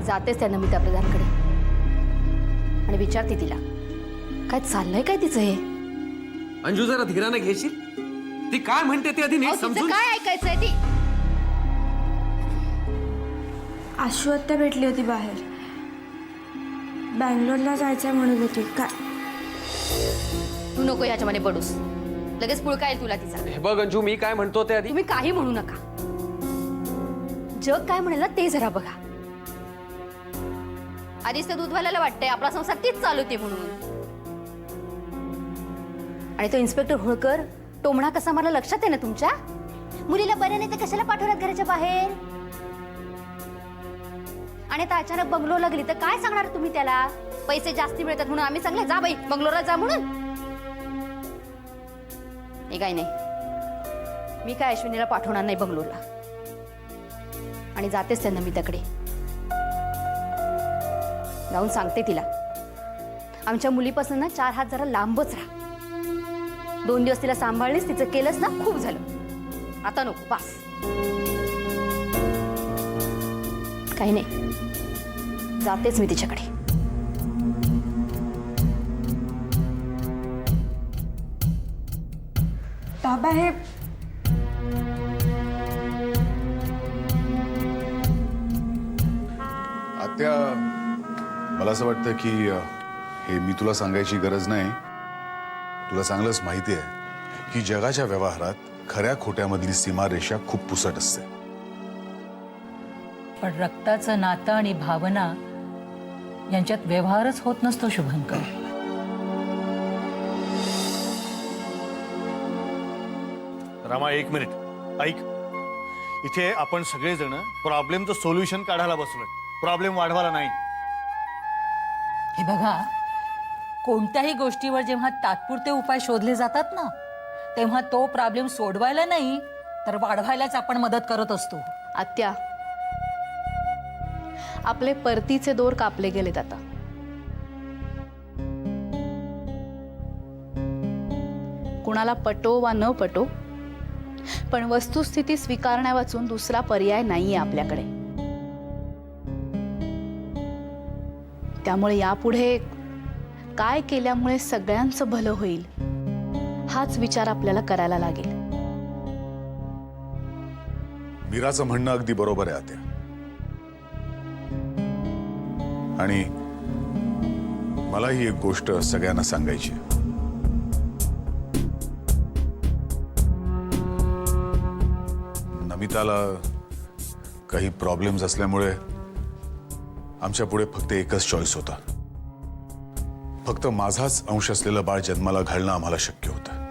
जातेच त्या नमिता प्रधानकडे आणि विचारते तिला काय चाललंय काय तिचं हे। अंजू जरा धीराने घेशील? ती काय म्हणते ते आधी नीट समजून काय ऐकायचंय ती? आशू आत्या भेटली होती बाहेर, बँगलोरला जायचंय म्हणत होती। काय तू नको याच्यामध्ये पडूस, लगेच पुळका येईल तुला तिचा। हे बघ अंजू, मी काय म्हणतो ते आधी तुम्ही काही म्हणू नका, जग काय म्हणेल ना ते जरा बघा। आधीच तर दूधवाल्याला वाटतंय आपला संसार तीच चालवते म्हणून, आणि तो इन्स्पेक्टर होळकर टोमणा कसा मारला लक्षात आहे ना तुमच्या? मुलीला बरे नाही तर कशाला पाठवण्यात घराच्या बाहेर? आणि आता अचानक बंगलोरला गेली तर काय सांगणार तुम्ही त्याला? पैसे जास्ती मिळतात म्हणून आम्ही सांगले जा बाई बंगलोरला जा म्हणून? हे काय नाही, मी काय अश्विनीला पाठवणार नाही बंगलोरला, आणि जातेच त्या नमिताकडे जाऊन सांगते तिला आमच्या मुलीपासून ना 4 हात जरा लांबच राहा। 2 दिवस तिला सांभाळलीस, तिचं केलंस ना खूप झालं, आता नको बस। काही नाही, जातेच मी तिच्याकडे। बाबा हे आत्या, मला असं वाटतं की हे मी तुला सांगायची गरज नाही। तुला चांगलंच माहिती आहे की जगाच्या व्यवहारात खऱ्या खोट्यामधली सीमारेषा खूप पुसट असते। पण रक्ताचं नातं आणि भावना यांच्यात व्यवहारच होत नसतो शुभंकर। रमा, 1 मिनिट ऐक। इथे आपण सगळेजण प्रॉब्लेमचं सोल्युशन काढायला बसलोय, प्रॉब्लेम वाढवायला नाही। हे बघा, कोणत्याही गोष्टीवर जेव्हा तात्पुरते उपाय शोधले जातात ना, तेव्हा तो प्रॉब्लेम सोडवायला नाही तर वाढवायलाच आपण मदत करत असतो। आत्या, आपले परतीचे दोर कापले गेलेत आता। कुणाला पटो वा न पटो, पण वस्तुस्थिती स्वीकारण्या वाचून दुसरा पर्याय नाहीये आपल्याकडे। त्यामुळे यापुढे काय केल्यामुळे सगळ्यांचं भलं होईल हाच विचार आपल्याला करायला लागेल। मीराचं म्हणणं अगदी बरोबर आहे आत्या, आणि मला ही एक गोष्ट सगळ्यांना सांगायची आहे। नमिताला काही प्रॉब्लेम्स असल्यामुळे आमच्या पुढे फक्त एकच चॉईस होता, फक्त माझाच अंश असलेलं बाळ जन्माला घालणं आम्हाला शक्य होतं।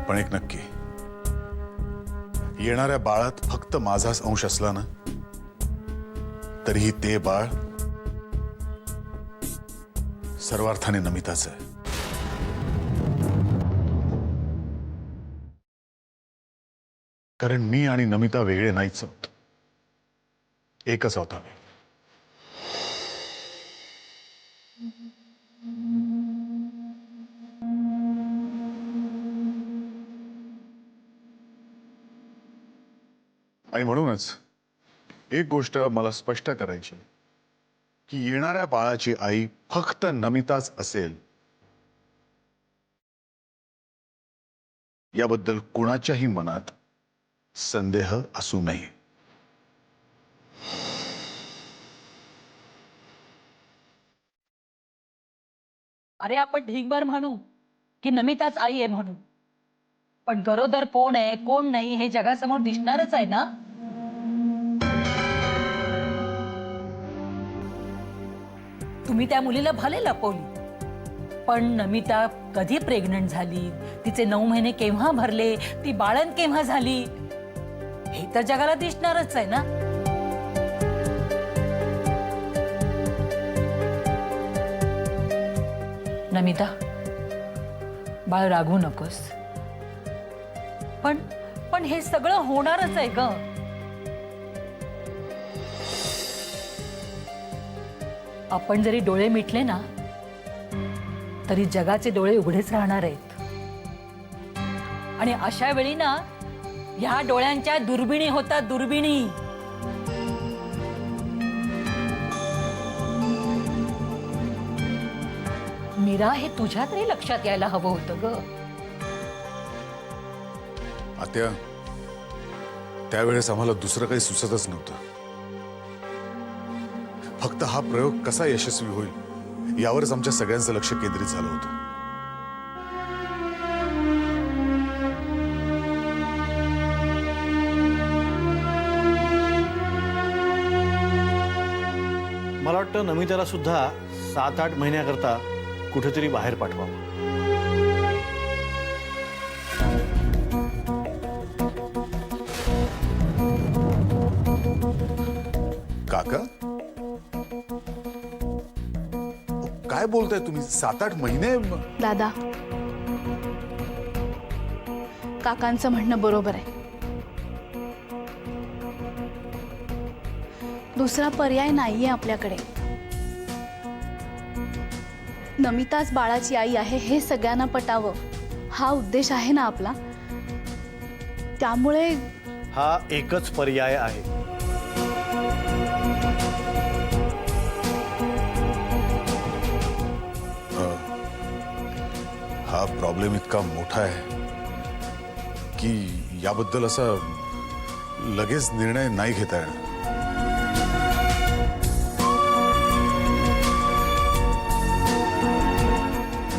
पण एक नक्की, येणाऱ्या बाळात फक्त माझाच अंश असला ना तरीही ते बाळ सर्वार्थाने नमिताचं आहे। कारण मी आणि नमिता वेगळे नाहीच आहोत, एकच आहोत आम्ही। आणि म्हणूनच एक गोष्ट मला स्पष्ट करायची की येणाऱ्या बाळाची आई फक्त नमिताच असेल, याबद्दल कुणाच्याही मनात संदेह असू नये। अरे आपण ढीगभर म्हणू की नमिताच आई आहे म्हणून, पण गरोदर कोण आहे कोण नाही हे जगासमोर दिसणारच आहे ना। तुम्ही त्या मुलीला भले लपवली, पण नमिता कधी प्रेग्नंट झाली, तिचे 9 महिने केव्हा भरले, ती बाळंत केव्हा झाली, हे तर जगाला दिसणारच आहे ना। नमिता, बाळ रागवू नकोस, पण हे सगळं होणारच आहे ग। आपण जरी डोळे मिटले ना तरी जगाचे डोळे उघडेच राहणार आहेत, आणि अशा वेळी ना ह्या डोळ्यांच्या दुर्बिणी होतात, दुर्बिणी. मीरा, हे तुझ्या तरी लक्षात यायला हवं होतं ग. आत्या, त्यावेळेस आम्हाला दुसरं काही सुचतच नव्हतं. फक्त हा प्रयोग कसा यशस्वी होईल यावरच आमच्या सगळ्यांचं लक्ष केंद्रित झालं होतं. मला वाटतं नमिताला सुद्धा 7-8 महिन्याकरता कुठेतरी बाहेर पाठवावं. काका, काय बोलताय तुम्ही? 7-8 महिने? दादा, काकांचं म्हणणं बरोबर आहे. दुसरा पर्याय नाहीये आपल्याकडे. नमिताच बाळाची आई आहे हे सगळ्यांना पटावं, हा उद्देश आहे ना आपला. त्यामुळे हा एकच पर्याय आहे. हा प्रॉब्लेम इतका मोठा आहे की याबद्दल असा लगेच निर्णय नाही घेता येणार.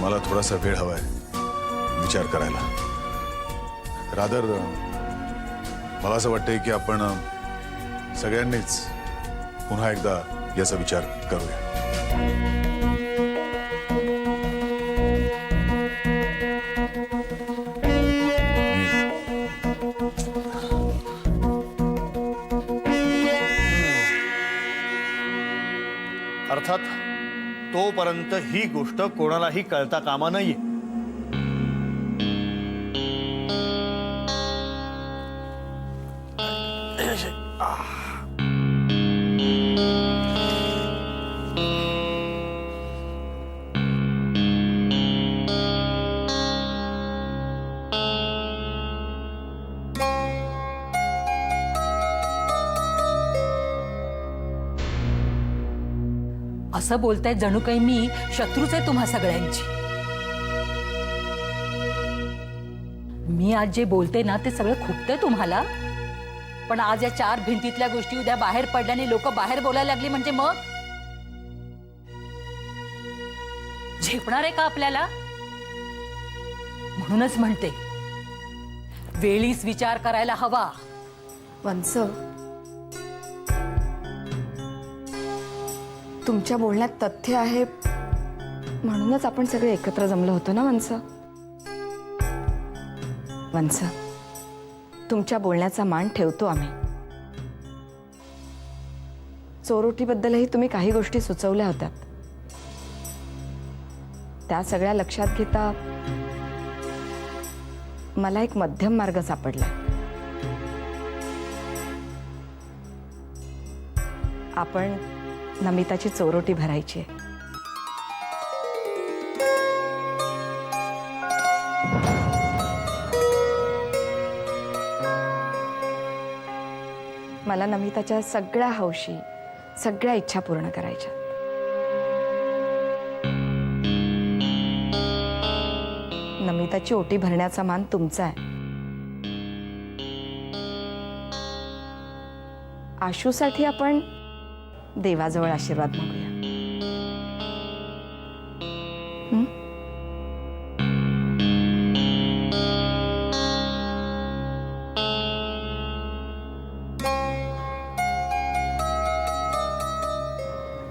मला थोडासा वेळ हवाय विचार करायला. रादर मला असं वाटतंय की आपण सगळ्यांनीच पुन्हा एकदा याचा विचार करूया. अर्थात तोपर्यंत ही गोष्ट कोणालाही कळता कामा नये. असं बोलताय जणू काही मी शत्रूच आहे तुम्हा सगळ्यांची. मी आज जे बोलते ना ते सगळं खुपतंय तुम्हाला, पण आज या 4 भिंतीतल्या गोष्टी उद्या बाहेर पडल्याने लोक बाहेर बोलायला लागली म्हणजे मग झेपणार आहे का आपल्याला? म्हणूनच म्हणते वेळीच विचार करायला हवा. वंस, तुमच्या बोलण्यात तथ्य आहे म्हणूनच आपण सगळे एकत्र जमलो होतो ना वंस. वंस, तुमच्या बोलण्याचा मान ठेवतो आम्ही. चोरोटीबद्दलही तुम्ही काही गोष्टी सुचवल्या होत्या, त्या सगळ्या लक्षात घेता मला एक मध्यम मार्ग सापडला. आपण नमिताची चोरोटी भरायची आहे. मला नमिताच्या सगळ्या हौशी, सगळ्या इच्छा पूर्ण करायच्या. नमिताची ओटी भरण्याचा मान तुमचा आहे. आशूसाठी आपण देवाजवळ आशीर्वाद मागूया.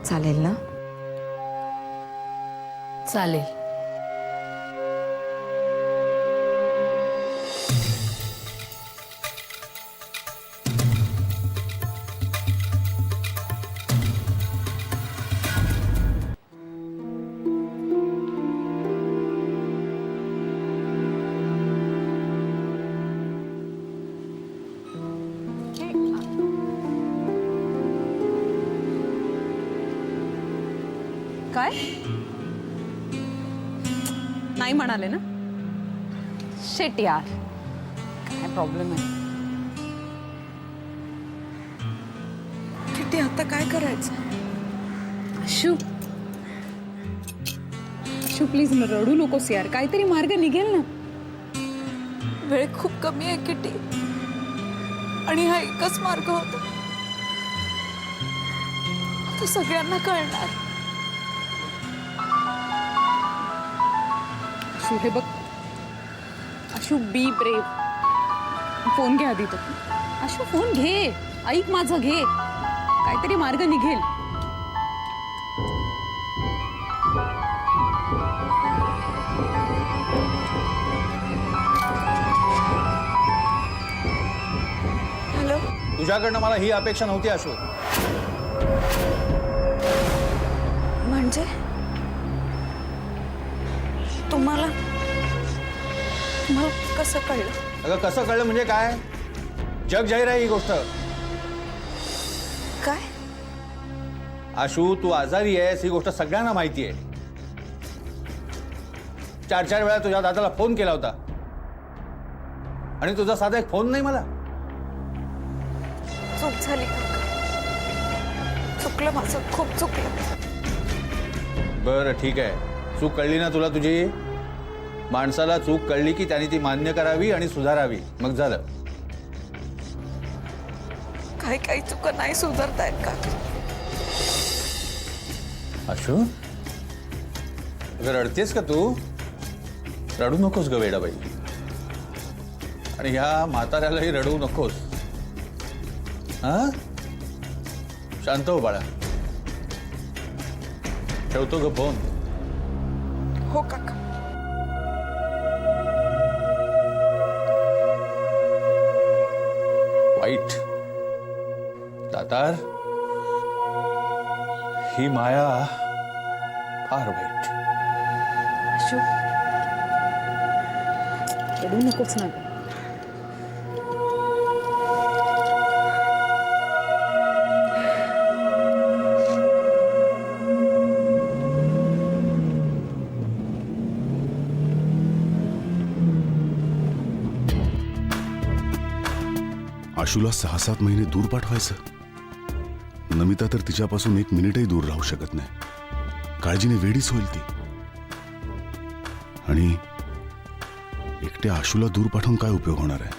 चालेल ना? चालेल. काय नाही म्हणाले ना? शिट यार, काय प्रॉब्लेम आहे. श्रुती आता काय करायचं? शू शू प्लीज रडू नकोस यार, काहीतरी मार्ग निघेल ना. वेळ खूप कमी आहे किटी, आणि हा एकच मार्ग होता. आता सगळ्यांना कळणार. शू हे बघ, अशू बी ब्रेव. फोन घे आधी तो. अशू फोन घे, ऐक माझं, घे. काहीतरी मार्ग निघेल. हॅलो, तुझ्याकडनं मला ही अपेक्षा नव्हती अशू. म्हणजे तुम्हाला कसं कळलं? अगं कसं कळलं म्हणजे काय? जग जाहीर आहे ही गोष्ट. काय? आशू, तू आजारी आहेस ही गोष्ट सगळ्यांना माहिती आहे. 4 वेळा तुझ्या दादाला फोन केला होता, आणि तुझा साधा एक फोन नाही मला. चूक झाली काका, चुकलं माझं, खूप चुकलं. बरं ठीक आहे, चूक कळली ना तुला तुझी. माणसाला चूक कळली की त्याने ती मान्य करावी आणि सुधारावी, मग झालं. काही काही चुका नाही सुधारतायत काका. आशू, अगं रडतेस का तू? रडू नकोस ग वेडाबाई, आणि ह्या म्हाताऱ्यालाही रडवू नकोस. हा, शांत हो बाळा. ठेवतो ग फोन. हो काका. वाईट दातार, ही माया फार वाईट. अशू रडू नकोस ना. आशूला 6-7 महिने दूर पाठवायचं? नमिता तर तिच्यापासून 1 मिनिटही दूर राहू शकत नाही. काळजीने वेडीच होईल ती. आणि एकट्या आशूला दूर पाठवून काय उपयोग होणार आहे?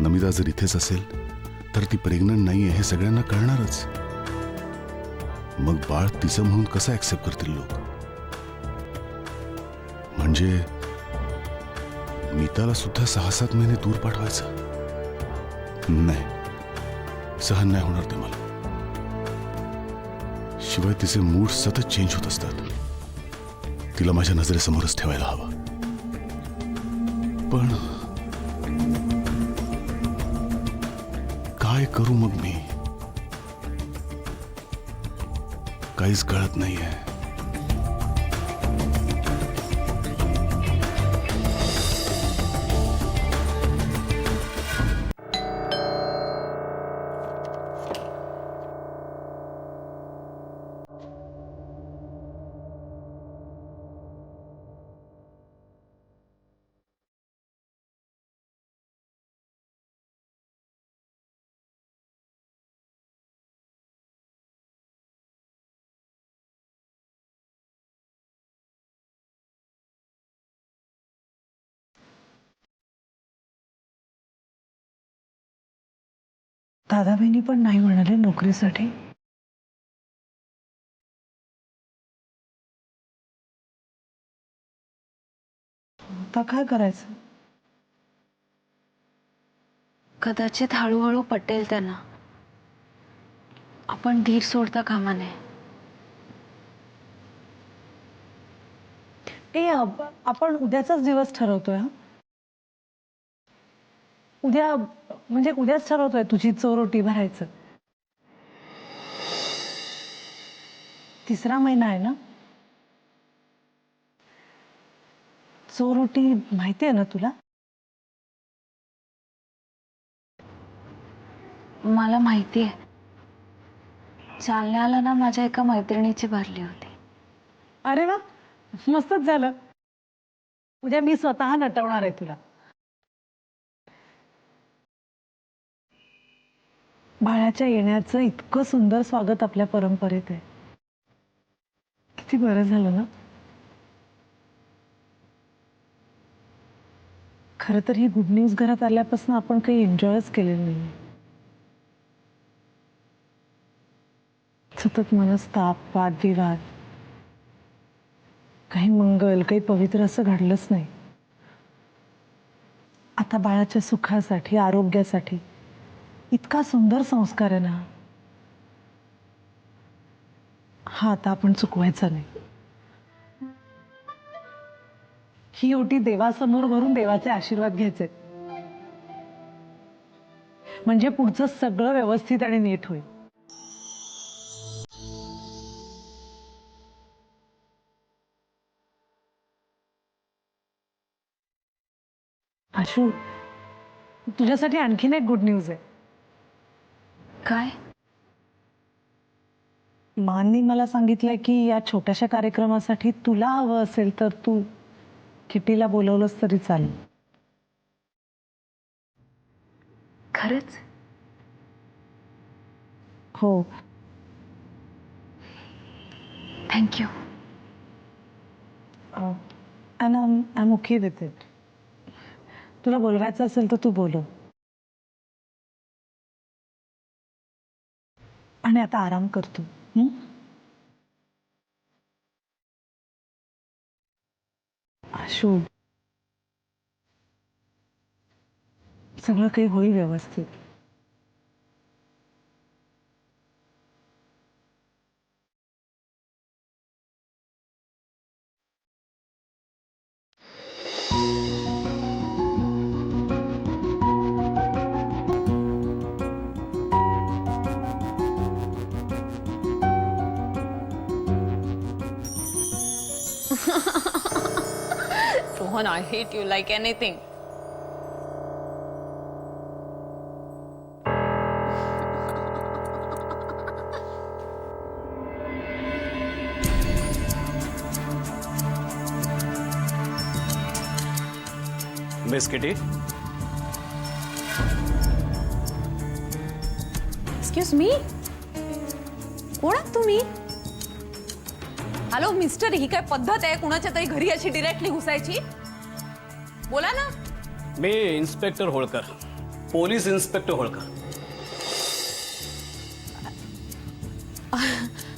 नमिता जर इथेच असेल तर ती प्रेग्नंट नाहीये हे सगळ्यांना कळणारच. मग बाळ तिचं म्हणून कसं ऍक्सेप्ट करतील लोक? म्हणजे मीताला सुद्धा 6-7 महिने दूर पाठवायचं? नाही, सहन नाही होणार ते मला. शिवाय तिचे मूड सतत चेंज होत असतात. तिला माझ्या नजरेसमोरच ठेवायला हवं. पण काय करू मग मी? काहीच कळत नाहीये. दादा बहिणी पण नाही म्हणाले नोकरीसाठी. आता काय करायचं? कदाचित हळूहळू पटेल त्यांना. आपण धीर सोडता कामा नये. आपण उद्याचाच दिवस ठरवतोय. उद्या म्हणजे उद्याच ठरवतोय तुझी चोरोटी भरायचं. 3रा महिना आहे ना? चोरोटी माहिती आहे ना तुला? मला माहिती आहे. जालन्याला ना माझ्या एका मैत्रिणीची भरली होती. अरे वा, मस्तच झालं. उद्या मी स्वतः नटवणार आहे तुला. बाळाच्या येण्याचं इतकं सुंदर स्वागत आपल्या परंपरेत आहे. किती बरं झालं ना. खरं तर ही गुड न्यूज घरात आल्यापासून आपण काही एन्जॉयच केलेलं नाही. सतत मनस्ताप, वादविवाद, काही मंगल, काही पवित्र असं घडलंच नाही. आता बाळाच्या सुखासाठी, आरोग्यासाठी इतका सुंदर संस्कार आहे ना, हा आता आपण चुकवायचा नाही. ही ओटी देवासमोर भरून देवाचे आशीर्वाद घ्यायचे, म्हणजे पुढचं सगळं व्यवस्थित आणि नीट होईल. आशू, तुझ्यासाठी आणखीन एक गुड न्यूज आहे. काय? माननी मला सांगितलंय की या छोट्याशा कार्यक्रमासाठी तुला हवं असेल तर तू किटीला बोलवलंस तरी चालेल. खरंच? हो. Thank you. I am okay with it. तुला बोलवायचं असेल तर तू बोलव. आणि आता आराम करतो. आशू, सगळं काही होईल व्यवस्थित. Rohan, I hate you like anything. Miss kitty, excuse me, कोण आहात तुम्ही? हॅलो मिस्टर, ही काय पद्धत आहे कुणाच्या तरी घरी अशी डिरेक्टली घुसायची? बोला ना. मी inspector Holkar, police inspector Holkar.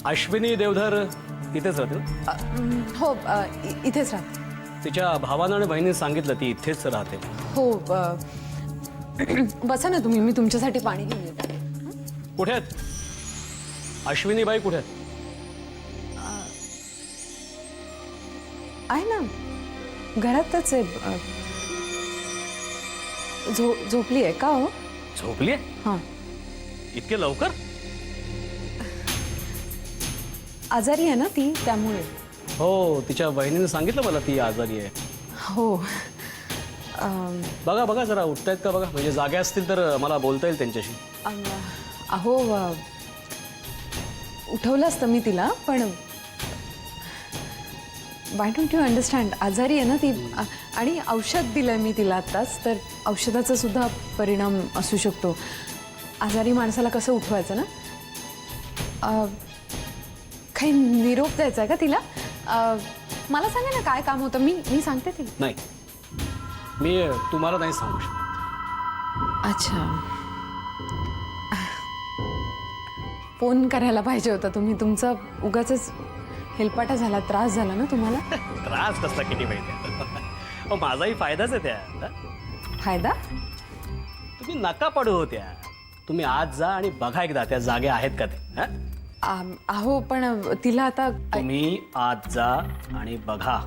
Ashwini Deodhar इथेच राहते? हो, इथेच राहते. तिच्या भावानं आणि बहिणीने सांगितलं ती इथेच राहते. हो, बसा ना तुम्ही, मी तुमच्यासाठी पाणी घेऊन येते. कुठे आहेत अश्विनीबाई? कुठे आहेत? आहे ना, घरातच आहे. झोपली आहे का हो? झोपली आहे? हां. इतके लवकर? आजारी आहे ना ती, त्यामुळे. हो, तिच्या बहिणीने सांगितलं मला ती आजारी आहे. हो. बघा बघा जरा उठतायत का बघा, म्हणजे जागे असतील तर मला बोलता येईल त्यांच्याशी. अहो, उठवलं असतं मी तिला, पण वाय डोंट यू अंडरस्टँड, आजारी आहे ना ती, आणि औषध दिलंय मी तिला आत्ताच, तर औषधाचा सुद्धा परिणाम असू शकतो. आजारी माणसाला कसं उठवायचं ना. काही निरोप द्यायचा आहे का तिला? मला सांगा ना काय काम होतं, मी सांगते तिला. नाही, मी तुम्हाला नाही सांगू शकत. अच्छा, फोन करायला पाहिजे होता तुम्ही. तुमचा उगाचच हेलपाटा झाला, त्रास झाला ना तुम्हाला. त्रास कसला किती माहिती, माझाही फायदाच आहे त्या. फायदा? तुम्ही नका पडू होत्या. तुम्ही आज जा आणि बघा एकदा त्या जागे आहेत का ते. अहो, पण तिला आता तुम्ही आज जा आणि बघा.